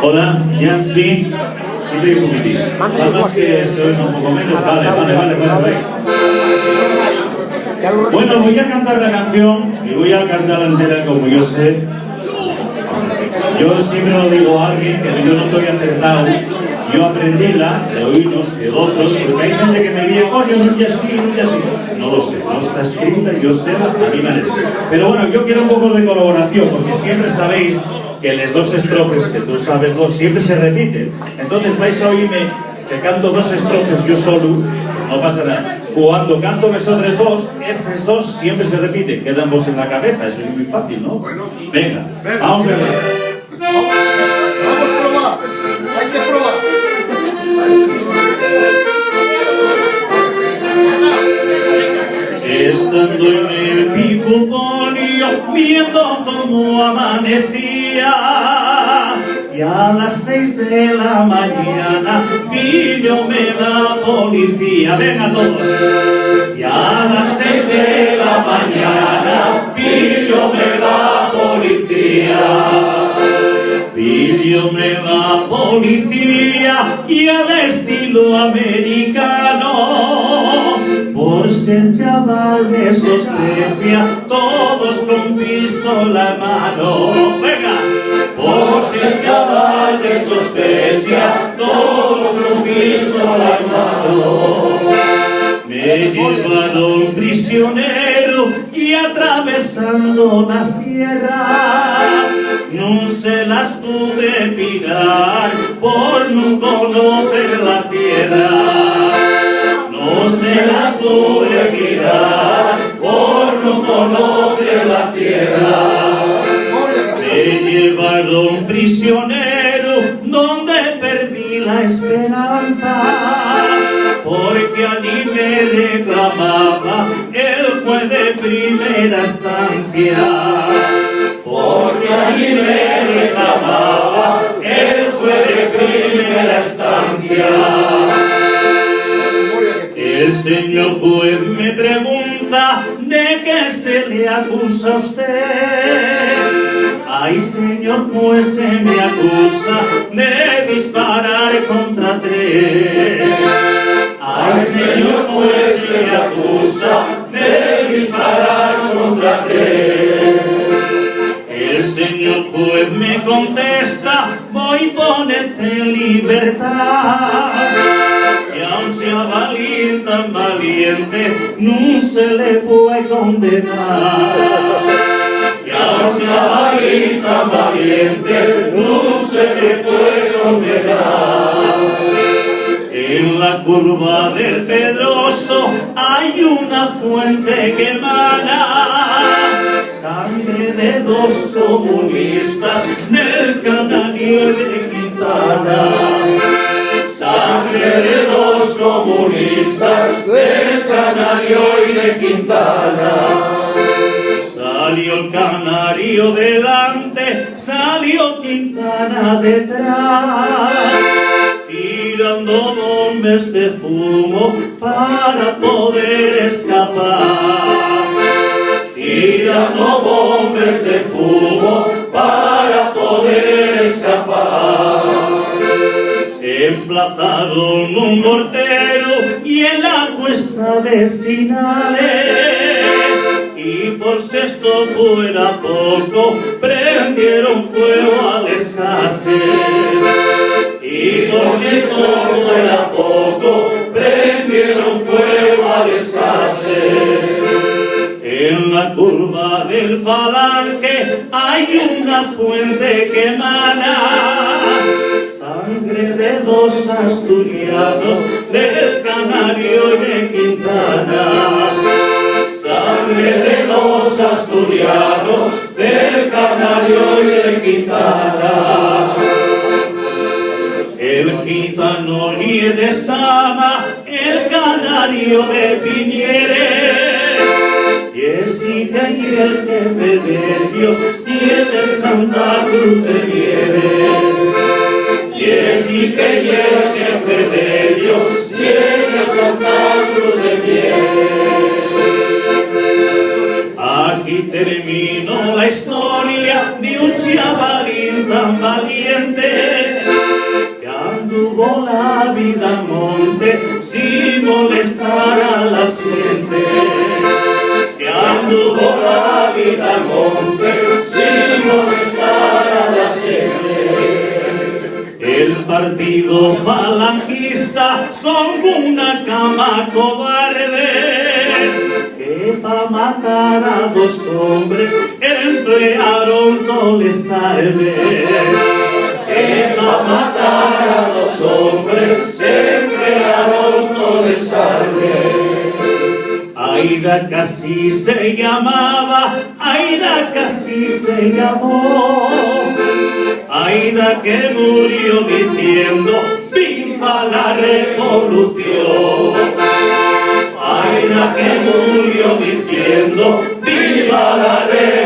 Hola, ya sí. Sí, un poquitín. Más que se oiga un poco menos. Vale. Bueno, voy a cantar la canción y voy a cantarla entera como yo sé. Yo siempre lo digo a alguien que yo no estoy acertado. Yo aprendíla de oírnos y de otros, porque hay gente que me dice, coño, no es así. No lo sé, no está escrita, yo sé, a mi manera. Pero bueno, yo quiero un poco de colaboración, porque siempre sabéis que las dos estrofes que tú sabes vos siempre se repiten. Entonces vais a oírme que canto dos estrofes yo solo, no pasa nada. Cuando canto las otras dos, esas dos siempre se repiten, quedan vos en la cabeza, eso es muy fácil, ¿no? Bueno, venga, vamos a ver. Vamos a probar, hay que probar. Estando en el Picuponio, viendo cómo amanecía, y a las 6 de la mañana pillóme la policía. Venga todos. Y a las 6 de la mañana pillóme la policía. Pillóme la policía y al estilo americano, por ser chaval de sospecha, todos con pistola en mano. Venga. Por ser chaval de sospecha, todos con pistola en mano. Me llevaron prisionero y atravesando la sierra, no se las pude pirar por no conocer la tierra. No se las pude tirar por no conocer la tierra. Me llevaron prisionero donde perdí la esperanza, porque allí me reclamaba el juez de primera estancia. Porque allí me reclamaba el juez de primera estancia. El señor juez me pregunta de qué se le acusa a usted. Ay, señor juez, se me acusa de disparar contra 3. Ay, señor juez, se me acusa de disparar contra 3. El señor juez me contesta, voy ponerte en libertad. Y a un chavalín tan valiente no se le puede condenar. Y a un chavalín tan valiente no se le puede condenar. En la curva del Pedroso hay una fuente que emana sangre de 2 comunistas del Canario y de Quintana. Sangre de 2 comunistas del Canario y de Quintana. Salió el Canario delante, salió Quintana detrás, tirando bombas de fumo para poder escapar. Tirando bombas de fumo para poder escapar. Emplazaron un mortero y en la cuesta de Sinales, y por si esto fuera poco, prendieron fuego al escasez. Y por si esto fuera poco, prendieron fuego al escasez. En la curva del Falange hay una fuente que emana sangre de 2 asturianos del Canario y de Quintana. Sangre de 2 asturianos del Canario y de Quintana. El gitano y de Sama, el Canario de Piñeres, Jessica y el jefe de Dios y el de Santa Cruz de Nieves. Jessica y el jefe de Dios y el de Santa Cruz de Nieves. Aquí terminó la historia de un chavalín tan valiente la vida al monte sin molestar a la gente. Que anduvo la vida al monte sin molestar a la gente. El partido falangista son una cama cobarde que pa' matar a dos hombres emplearon dobles armas. Que pa' matar a dos hombres emplearon dobles armas. Aida casi se llamaba, Aida casi se llamó. Aida que murió diciendo ¡viva la revolución! Aida que murió diciendo ¡viva la revolución!